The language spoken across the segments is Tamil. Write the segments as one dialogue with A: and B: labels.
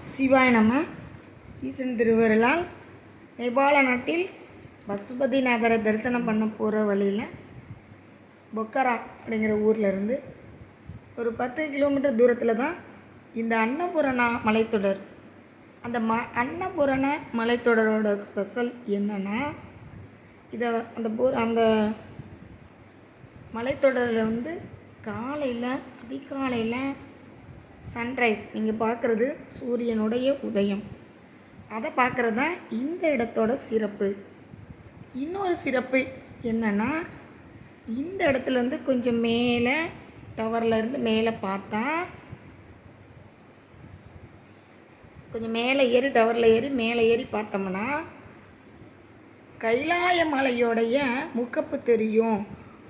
A: சிவாய நம. ஈசன் திருவருளால் நேபாள நாட்டில் பசுபதிநாதரை தரிசனம் பண்ண போகிற வழியில் பொக்கரா அப்படிங்கிற ஊரில் இருந்து ஒரு 10 கிலோமீட்டர் தூரத்தில் தான் இந்த அன்னபூரணா மலைத்தொடர். அந்த அன்னபூரண மலைத்தொடரோட ஸ்பெஷல் என்னென்னா, அந்த மலைத்தொடரில் காலையில் அதிகாலையில் சன்ரைஸ் நீங்கள் பார்க்குறது சூரியனுடைய உதயம், அதை பார்க்குறது தான் இந்த இடத்தோட சிறப்பு. இன்னொரு சிறப்பு என்னென்னா, இந்த இடத்துலேருந்து கொஞ்சம் மேலே டவர்லேருந்து மேலே பார்த்தா, கொஞ்சம் மேலே ஏறி டவரில் ஏறி மேலே ஏறி பார்த்தோம்னா கைலாய மலையோடைய முகப்பு தெரியும்.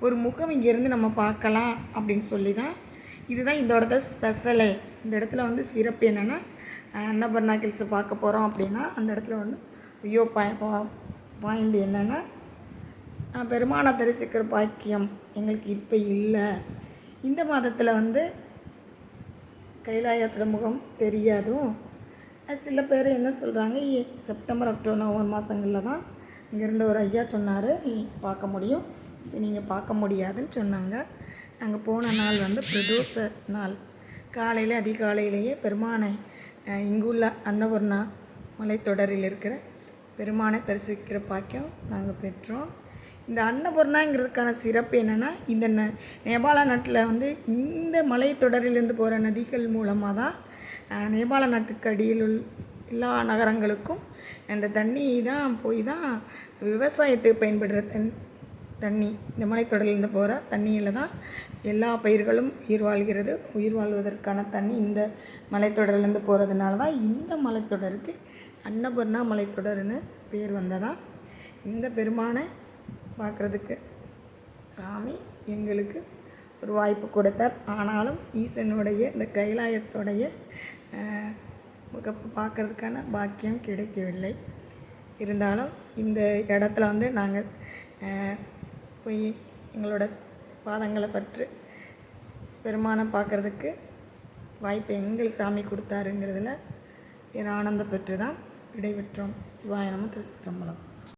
A: ஒரு முகம் இங்கேருந்து நம்ம பார்க்கலாம் அப்படின்னு சொல்லி தான் இதுதான் இந்த இடத்த ஸ்பெஷலே. இந்த இடத்துல சிறப்பு என்னென்னா, அன்னபூர்ணா ஹில்ஸை பார்க்க போகிறோம் அப்படின்னா அந்த இடத்துல வியூ பாயிண்ட் என்னென்னா, பெருமானை தரிசிக்கிற பாக்கியம் எங்களுக்கு இப்போ இல்லை. இந்த மாதத்தில் கைலாயத்தோட முகம் தெரியாதும். சில பேர் என்ன சொல்கிறாங்க, செப்டம்பர் அக்டோபர் நவம்பர் மாதங்களில் தான் இங்கேருந்து ஒரு ஐயா சொன்னார் பார்க்க முடியும், இப்போ நீங்கள் பார்க்க முடியாதுன்னு சொன்னாங்க. நாங்கள் போன நாள் பிரதோஷ நாள். காலையில் அதிகாலையிலேயே பெருமானை இங்குள்ள அன்னபூர்ணா மலைத்தொடரில் இருக்கிற பெருமானை தரிசிக்கிற பாக்கியம் நாங்கள் பெற்றோம். இந்த அன்னபூர்ணாங்கிறதுக்கான சிறப்பு என்னென்னா, இந்த நேபாள நாட்டில் இந்த மலைத்தொடரிலிருந்து போகிற நதிகள் மூலமாக தான் நேபாள நாட்டுக்கு அடியில் எல்லா நகரங்களுக்கும் அந்த தண்ணி தான் போய் தான் விவசாயத்துக்கு பயன்படுற தண்ணி. இந்த மலைத்தொடரிலிருந்து போகிற தண்ணியில் தான் எல்லா பயிர்களும் உயிர் வாழ்வதற்கான தண்ணி இந்த மலைத்தொடரிலேருந்து போகிறதுனால தான் இந்த மலைத்தொடருக்கு அன்னபூர்ணா மலைத்தொடர்னு பேர் வந்ததா. இந்த பெருமானை பார்க்குறதுக்கு சாமி எங்களுக்கு ஒரு வாய்ப்பு கொடுத்தார். ஆனாலும் ஈசனுடைய இந்த கைலாயத்தோடைய முகப்பு பார்க்குறதுக்கான பாக்கியம் கிடைக்கவில்லை. இருந்தாலும் இந்த இடத்துல நாங்கள் போய் எங்களோட பாதங்களை பற்றி பெருமானை பார்க்குறதுக்கு வாய்ப்பு எங்களுக்கு சாமி கொடுத்தாருங்கிறதுல பேர் ஆனந்தம் பெற்று தான் விடைபெற்றோம். சிவாய நம. திருச்சிற்றம்பலம்.